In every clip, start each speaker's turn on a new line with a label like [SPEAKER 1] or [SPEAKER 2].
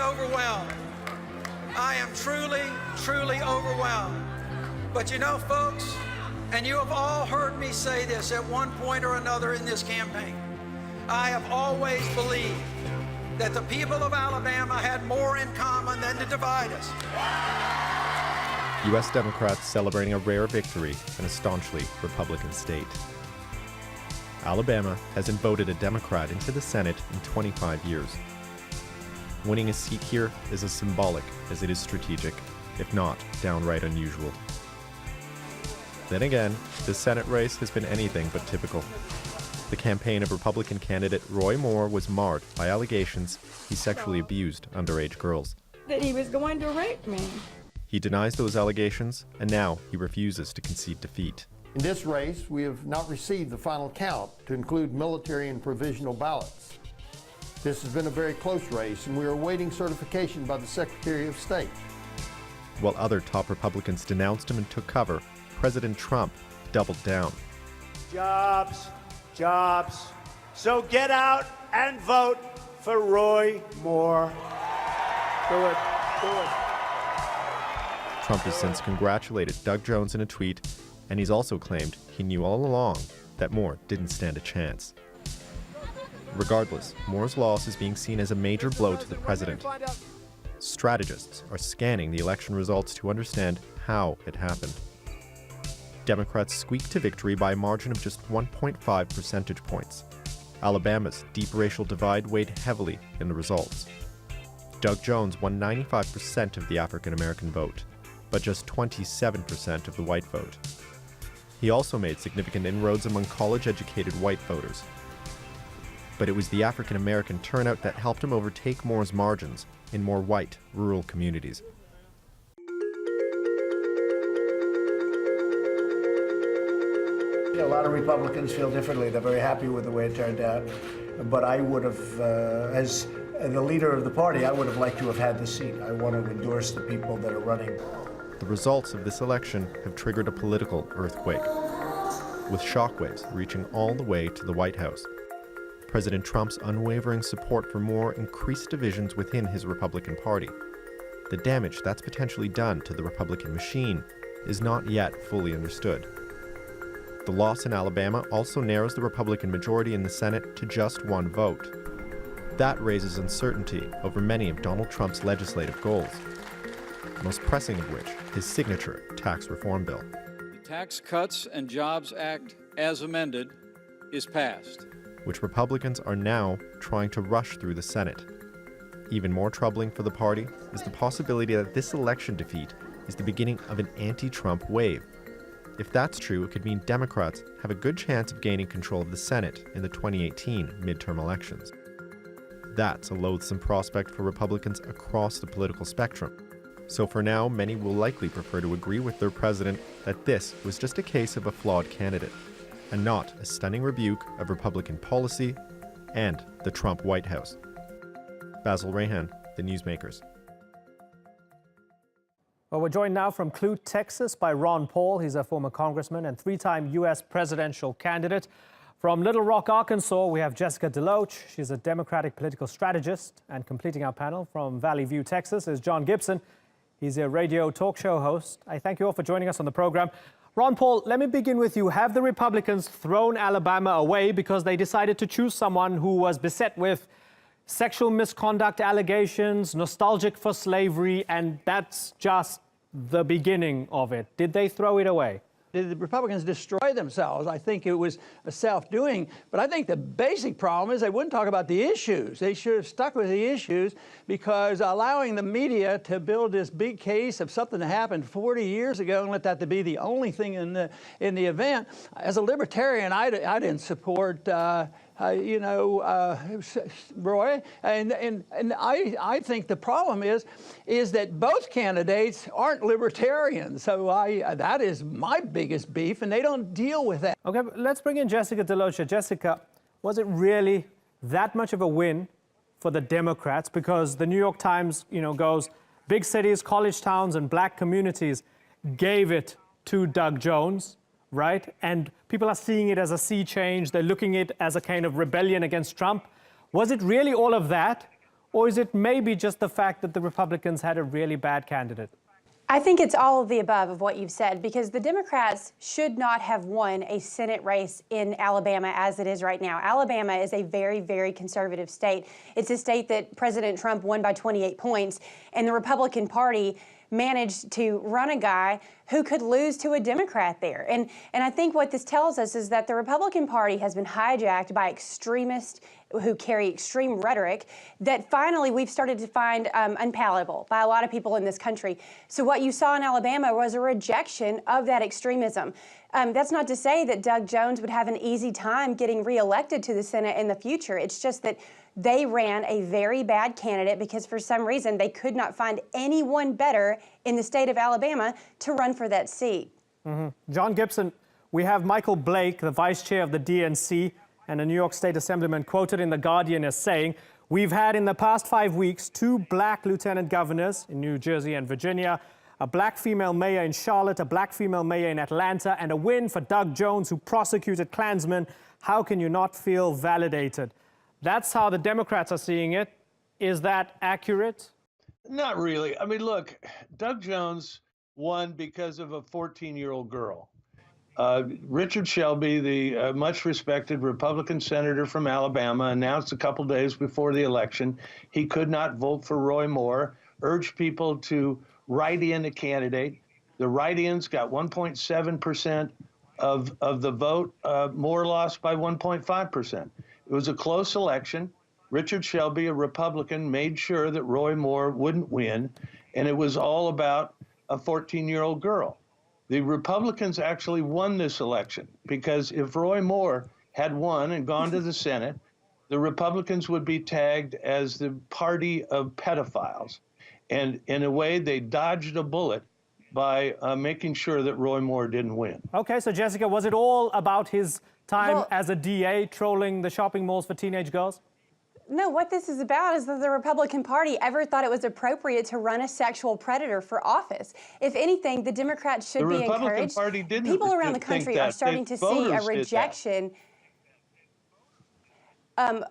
[SPEAKER 1] overwhelmed. I am truly, truly overwhelmed. But you know, folks, and you have all heard me say this at one point or another in this campaign, I have always believed that the people of Alabama had more in common than to divide us.
[SPEAKER 2] U.S. Democrats celebrating a rare victory in a staunchly Republican state. Alabama hasn't voted a Democrat into the Senate in 25 years. Winning a seat here is as symbolic as it is strategic, if not downright unusual. Then again, the Senate race has been anything but typical. The campaign of Republican candidate Roy Moore was marred by allegations he sexually abused underage girls.
[SPEAKER 3] That he was going to rape me.
[SPEAKER 2] He denies those allegations, and now he refuses to concede defeat.
[SPEAKER 4] In this race, we have not received the final count to include military and provisional ballots. This has been a very close race, and we are awaiting certification by the Secretary of State.
[SPEAKER 2] While other top Republicans denounced him and took cover, President Trump doubled down.
[SPEAKER 5] Jobs, jobs. So get out and vote for Roy Moore. Do it, do it.
[SPEAKER 2] Trump has since congratulated Doug Jones in a tweet, and he's also claimed he knew all along that Moore didn't stand a chance. Regardless, Moore's loss is being seen as a major blow to the president. Strategists are scanning the election results to understand how it happened. Democrats squeaked to victory by a margin of just 1.5 percentage points. Alabama's deep racial divide weighed heavily in the results. Doug Jones won 95% of the African-American vote, but just 27% of the white vote. He also made significant inroads among college-educated white voters. But it was the African-American turnout that helped him overtake Moore's margins in more white, rural communities.
[SPEAKER 6] A lot of Republicans feel differently. They're very happy with the way it turned out. But I would have, as the leader of the party, I would have liked to have had the seat. I want to endorse the people that are running.
[SPEAKER 2] The results of this election have triggered a political earthquake, with shockwaves reaching all the way to the White House. President Trump's unwavering support for Moore increased divisions within his Republican Party. The damage that's potentially done to the Republican machine is not yet fully understood. The loss in Alabama also narrows the Republican majority in the Senate to just one vote. That raises uncertainty over many of Donald Trump's legislative goals, most pressing of which his signature tax reform bill.
[SPEAKER 7] The Tax Cuts and Jobs Act, as amended, is passed,
[SPEAKER 2] which Republicans are now trying to rush through the Senate. Even more troubling for the party is the possibility that this election defeat is the beginning of an anti-Trump wave. If that's true, it could mean Democrats have a good chance of gaining control of the Senate in the 2018 midterm elections. That's a loathsome prospect for Republicans across the political spectrum. So for now, many will likely prefer to agree with their president that this was just a case of a flawed candidate, and not a stunning rebuke of Republican policy and the Trump White House. Basil Rahan, The Newsmakers.
[SPEAKER 8] Well, we're joined now from Clute, Texas by Ron Paul. He's a former congressman and three-time U.S. presidential candidate. From Little Rock, Arkansas, we have Jessica DeLoach. She's a Democratic political strategist. And completing our panel from Valley View, Texas, is John Gibson. He's a radio talk show host. I thank you all for joining us on the program. Ron Paul, let me begin with you. Have the Republicans thrown Alabama away because they decided to choose someone who was beset with sexual misconduct allegations, nostalgic for slavery, and that's just the beginning of it? Did they throw it away?
[SPEAKER 9] Did the Republicans destroy themselves? I think it was a self-doing, but I think the basic problem is they wouldn't talk about the issues. They should have stuck with the issues, because allowing the media to build this big case of something that happened 40 years ago and let that to be the only thing in the event. As a libertarian, I didn't support Roy, and I think the problem is that both candidates aren't libertarians. So that is my biggest beef, and they don't deal with that.
[SPEAKER 8] Okay, let's bring in Jessica DeLoach. Jessica, was it really that much of a win for the Democrats? Because the New York Times, goes, big cities, college towns, and black communities gave it to Doug Jones, right? And people are seeing it as a sea change. They're looking at it as a kind of rebellion against Trump. Was it really all of that? Or is it maybe just the fact that the Republicans had a really bad candidate?
[SPEAKER 10] I think it's all of the above of what you've said, because the Democrats should not have won a Senate race in Alabama as it is right now. Alabama is a very, very conservative state. It's a state that President Trump won by 28 points, and the Republican Party managed to run a guy who could lose to a Democrat there. And I think what this tells us is that the Republican Party has been hijacked by extremists who carry extreme rhetoric that finally we've started to find unpalatable by a lot of people in this country. So what you saw in Alabama was a rejection of that extremism. That's not to say that Doug Jones would have an easy time getting reelected to the Senate in the future. It's just that they ran a very bad candidate because for some reason they could not find anyone better in the state of Alabama to run for that seat.
[SPEAKER 8] John Gibson, we have Michael Blake, the vice chair of the DNC, and a New York State Assemblyman quoted in The Guardian as saying, "We've had in the past 5 weeks 2 black lieutenant governors in New Jersey and Virginia, a black female mayor in Charlotte, a black female mayor in Atlanta, and a win for Doug Jones, who prosecuted Klansmen. How can you not feel validated?" That's how the Democrats are seeing it. Is that accurate?
[SPEAKER 11] Not really. I mean, look, Doug Jones won because of a 14-year-old girl. Richard Shelby, the much respected Republican senator from Alabama, announced a couple days before the election he could not vote for Roy Moore, urged people to write in a candidate. The write-ins got 1.7% of the vote. Moore lost by 1.5%. It was a close election. Richard Shelby, a Republican, made sure that Roy Moore wouldn't win, and it was all about a 14-year-old girl. The Republicans actually won this election because if Roy Moore had won and gone to the Senate, the Republicans would be tagged as the party of pedophiles. And in a way, they dodged a bullet by making sure that Roy Moore didn't win.
[SPEAKER 8] Okay, so Jessica, was it all about his time as a DA trolling the shopping malls for teenage girls?
[SPEAKER 10] No, what this is about is that the Republican Party ever thought it was appropriate to run a sexual predator for office. If anything, the Democrats should be encouraged. People around the country are starting to see a rejection.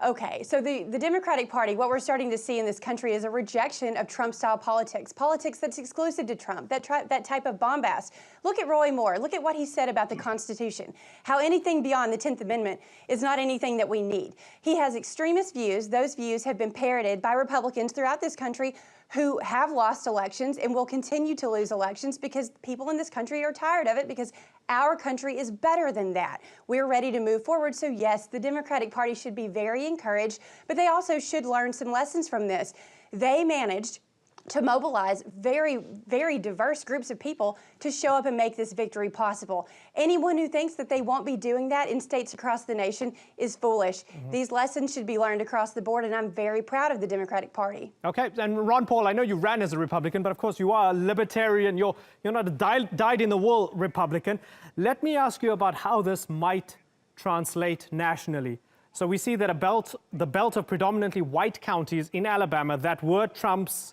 [SPEAKER 10] Okay, so the Democratic Party, what we're starting to see in this country is a rejection of Trump-style politics, politics that's exclusive to Trump, that type of bombast. Look at Roy Moore. Look at what he said about the Constitution, how anything beyond the 10th Amendment is not anything that we need. He has extremist views. Those views have been parroted by Republicans throughout this country who have lost elections and will continue to lose elections because people in this country are tired of it because our country is better than that. We're ready to move forward. So yes, the Democratic Party should be very encouraged, but they also should learn some lessons from this. They managed to mobilize very, very diverse groups of people to show up and make this victory possible. Anyone who thinks that they won't be doing that in states across the nation is foolish. These lessons should be learned across the board, and I'm very proud of the Democratic Party.
[SPEAKER 8] Okay, and Ron Paul, I know you ran as a Republican, but of course you are a libertarian. You're not a dyed-in-the-wool Republican. Let me ask you about how this might translate nationally. So we see that the belt of predominantly white counties in Alabama that were Trump's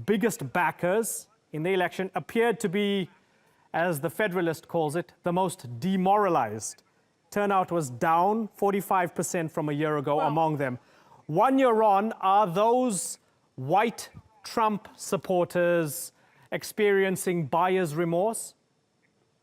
[SPEAKER 8] biggest backers in the election appeared to be, as the Federalist calls it, the most demoralized. Turnout was down 45% from a year ago among them. 1 year on, are those white Trump supporters experiencing buyer's remorse?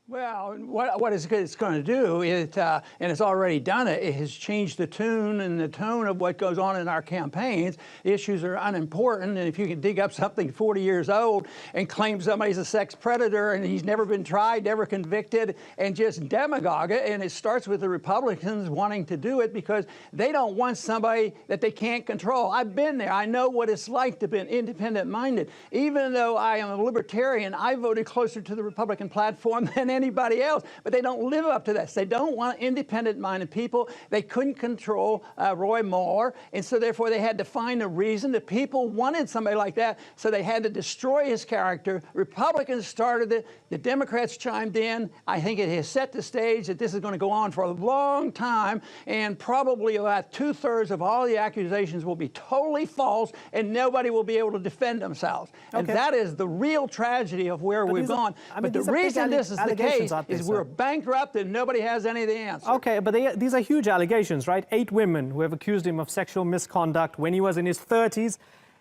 [SPEAKER 9] Well, what it's going to do is, and it's already done it, it has changed the tune and the tone of what goes on in our campaigns. The issues are unimportant, and if you can dig up something 40 years old and claim somebody's a sex predator and he's never been tried, never convicted, and just demagogue it, and it starts with the Republicans wanting to do it because they don't want somebody that they can't control. I've been there. I know what it's like to be independent-minded. Even though I am a libertarian, I voted closer to the Republican platform than anybody else, but they don't live up to that. They don't want independent-minded people. They couldn't control Roy Moore, and so therefore they had to find a reason. The people wanted somebody like that, so they had to destroy his character. Republicans started it. The Democrats chimed in. I think it has set the stage that this is going to go on for a long time, and probably about 2/3 of all the accusations will be totally false, and nobody will be able to defend themselves. Okay. And that is the real tragedy of where we've gone. But the reason this is the case is we're bankrupt and nobody has any of the answers.
[SPEAKER 8] Okay, but these are huge allegations, right? 8 women who have accused him of sexual misconduct when he was in his 30s.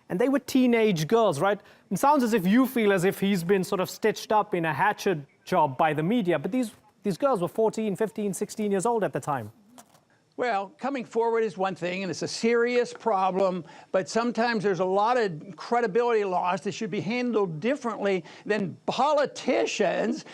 [SPEAKER 8] and they were teenage girls, right? It sounds as if you feel as if he's been sort of stitched up in a hatchet job by the media, but these girls were 14, 15, 16 years old at the time.
[SPEAKER 9] Well, coming forward is one thing, and it's a serious problem, but sometimes there's a lot of credibility loss that should be handled differently than politicians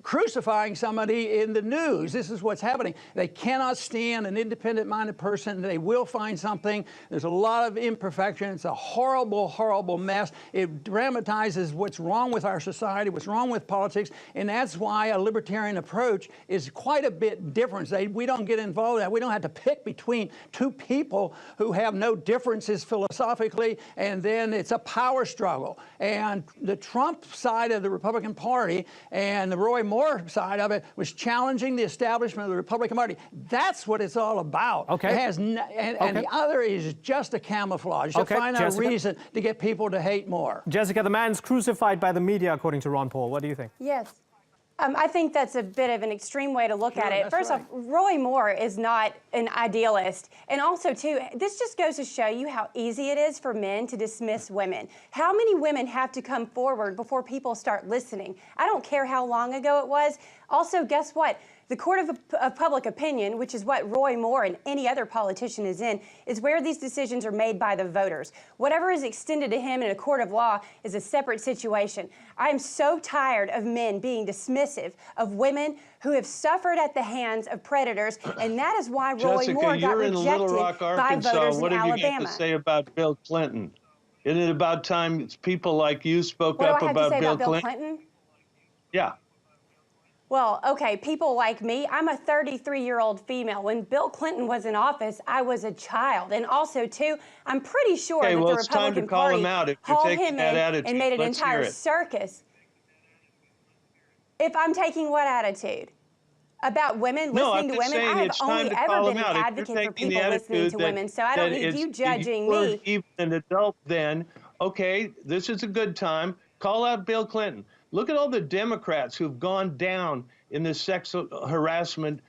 [SPEAKER 9] crucifying somebody in the news. This is what's happening. They cannot stand an independent-minded person. They will find something. There's a lot of imperfection. It's a horrible, horrible mess. It dramatizes what's wrong with our society, what's wrong with politics, and that's why a libertarian approach is quite a bit different. We don't get involved in that. We don't have to pick between two people who have no differences philosophically, and then it's a power struggle. And the Trump side of the Republican Party and the Roy Moore side of it was challenging the establishment of the Republican Party. That's what it's all about.
[SPEAKER 8] Okay.
[SPEAKER 9] It has and the other is just a camouflage to find a reason to get people to hate more.
[SPEAKER 8] Jessica, the man's crucified by the media, according to Ron Paul. What do you think?
[SPEAKER 10] Yes. I think that's a bit of an extreme way to look at it. First off, Roy Moore is not an idealist. And also, too, this just goes to show you how easy it is for men to dismiss women. How many women have to come forward before people start listening? I don't care how long ago it was. Also, guess what? The court of public opinion, which is what Roy Moore and any other politician is in, is where these decisions are made by the voters. Whatever is extended to him in a court of law is a separate situation. I am so tired of men being dismissive of women who have suffered at the hands of predators, and that is why Roy Moore got rejected by voters in Alabama.
[SPEAKER 11] What have you got to say about Bill Clinton? Isn't it about time people like you spoke up about Bill Clinton? Yeah.
[SPEAKER 10] Well, okay, people like me, I'm a 33-year-old female. When Bill Clinton was in office, I was a child. And also, too, I'm pretty sure that the Republican Party hauled him in and made an entire circus. If I'm taking what attitude? About women, listening to women? I have only ever been an advocate for people listening to women, so I don't need you judging me.
[SPEAKER 11] Even an adult then, okay, this is a good time. Call out Bill Clinton. Look at all the Democrats who've gone down in this sexual harassment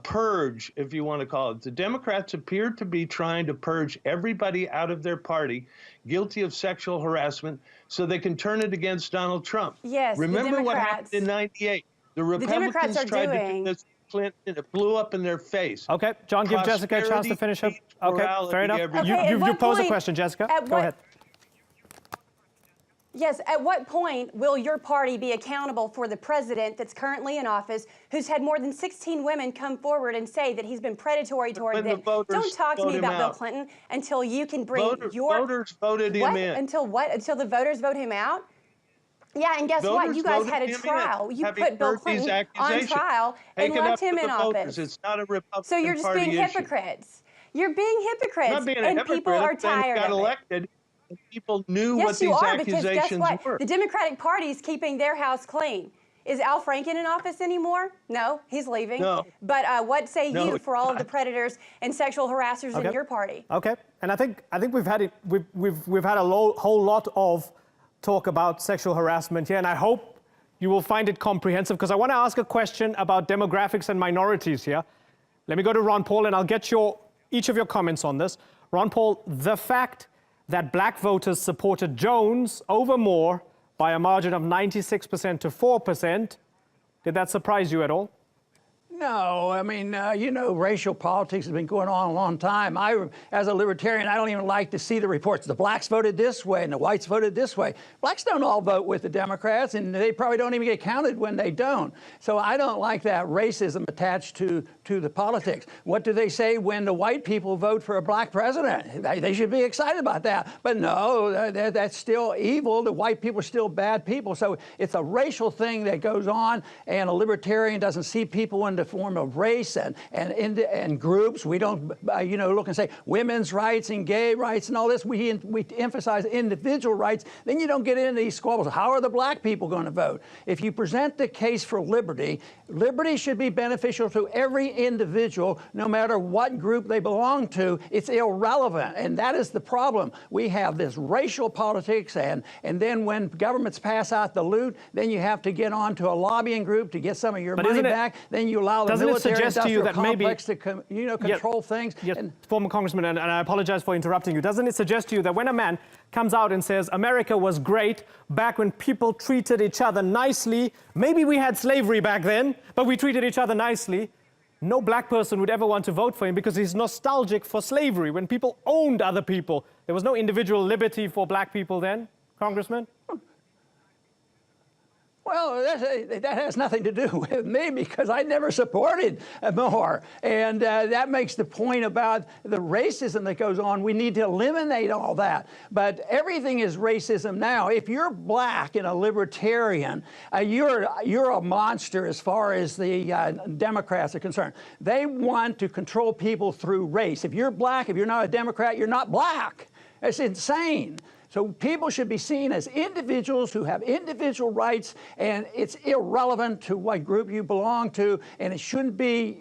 [SPEAKER 11] purge, if you want to call it. The Democrats appear to be trying to purge everybody out of their party guilty of sexual harassment so they can turn it against Donald Trump.
[SPEAKER 10] Yes,
[SPEAKER 11] remember what happened in '98? The Republicans tried to do this to Clinton, and it blew up in their face.
[SPEAKER 8] Okay, John, give Jessica a chance to finish up. Okay, fair enough. You pose a question, Jessica. Go ahead.
[SPEAKER 10] Yes, at what point will your party be accountable for the president that's currently in office who's had more than 16 women come forward and say that he's been predatory toward them? Don't talk to me about Bill Clinton until you can bring your...
[SPEAKER 11] Voters voted him in.
[SPEAKER 10] Until what? Until the voters vote him out? Yeah, and guess what? You guys had a trial. You put Bill Clinton on trial and left him in office.
[SPEAKER 11] It's not a Republican
[SPEAKER 10] So you're just being hypocrites. You're being hypocrites, and people are tired of it.
[SPEAKER 11] People knew what these accusations
[SPEAKER 10] because guess what?
[SPEAKER 11] were.
[SPEAKER 10] The Democratic Party is keeping their house clean. Is Al Franken in office anymore? No, he's leaving.
[SPEAKER 11] No.
[SPEAKER 10] But what say you for all of the predators and sexual harassers in your party?
[SPEAKER 8] Okay, and I think we've had a whole lot of talk about sexual harassment here, and I hope you will find it comprehensive because I want to ask a question about demographics and minorities here. Let me go to Ron Paul, and I'll get each of your comments on this. Ron Paul, the fact that black voters supported Jones over Moore by a margin of 96% to 4%. Did that surprise you at all?
[SPEAKER 9] No, I mean, racial politics has been going on a long time. As a libertarian, I don't even like to see the reports. The blacks voted this way and the whites voted this way. Blacks don't all vote with the Democrats, and they probably don't even get counted when they don't. So I don't like that racism attached to the politics. What do they say when the white people vote for a black president? They should be excited about that. But no, that's still evil. The white people are still bad people. So it's a racial thing that goes on, and a libertarian doesn't see people in the form of race and groups. We don't, look and say women's rights and gay rights and all this. We emphasize individual rights. Then you don't get into these squabbles. How are the black people going to vote? If you present the case for liberty, liberty should be beneficial to every individual, no matter what group they belong to. It's irrelevant, and that is the problem. We have this racial politics, and then when governments pass out the loot, then you have to get on to a lobbying group to get some of your money back. Then you allow allow the
[SPEAKER 8] doesn't it suggest to you
[SPEAKER 9] military-industrial
[SPEAKER 8] that maybe
[SPEAKER 9] complex to control things.
[SPEAKER 8] Yes, former Congressman, and I apologize for interrupting you. Doesn't it suggest to you that when a man comes out and says America was great back when people treated each other nicely, maybe we had slavery back then, but we treated each other nicely, no black person would ever want to vote for him because he's nostalgic for slavery when people owned other people. There was no individual liberty for black people then, Congressman?
[SPEAKER 9] Well, that has nothing to do with me because I never supported more. And that makes the point about the racism that goes on. We need to eliminate all that. But everything is racism now. If you're black and a libertarian, you're a monster as far as the Democrats are concerned. They want to control people through race. If you're black, if you're not a Democrat, you're not black. It's insane. So people should be seen as individuals who have individual rights, and it's irrelevant to what group you belong to, and it shouldn't be,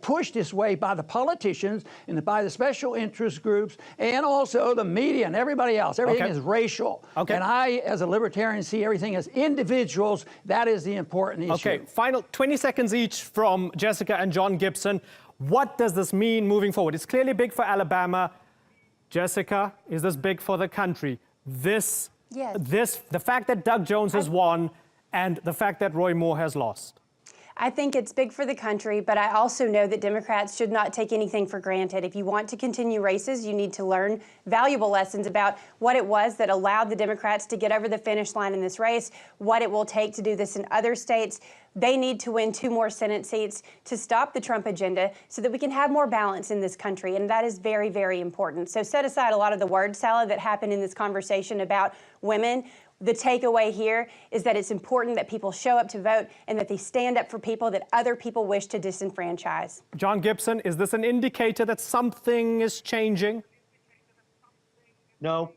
[SPEAKER 9] pushed this way by the politicians and by the special interest groups and also the media and everybody else. Everything is racial. Okay. And I, as a libertarian, see everything as individuals. That is the important issue.
[SPEAKER 8] Okay, final 20 seconds each from Jessica and John Gibson. What does this mean moving forward? It's clearly big for Alabama. Jessica, is this big for the country? The fact that Doug Jones has won and the fact that Roy Moore has lost.
[SPEAKER 10] I think it's big for the country, but I also know that Democrats should not take anything for granted. If you want to continue races, you need to learn valuable lessons about what it was that allowed the Democrats to get over the finish line in this race, what it will take to do this in other states. They need to win 2 more Senate seats to stop the Trump agenda so that we can have more balance in this country, and that is very, very important. So set aside a lot of the word salad that happened in this conversation about women. The takeaway here is that it's important that people show up to vote and that they stand up for people that other people wish to disenfranchise.
[SPEAKER 8] John Gibson, is this an indicator that something is changing?
[SPEAKER 11] No.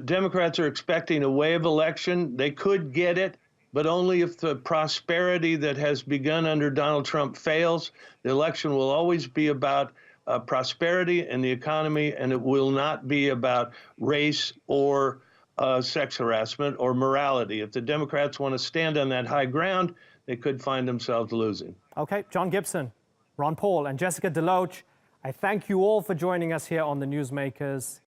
[SPEAKER 11] Democrats are expecting a wave election. They could get it, but only if the prosperity that has begun under Donald Trump fails. The election will always be about prosperity and the economy, and it will not be about race or sex harassment or morality. If the Democrats want to stand on that high ground, they could find themselves losing.
[SPEAKER 8] Okay, John Gibson, Ron Paul, and Jessica DeLoach, I thank you all for joining us here on the Newsmakers.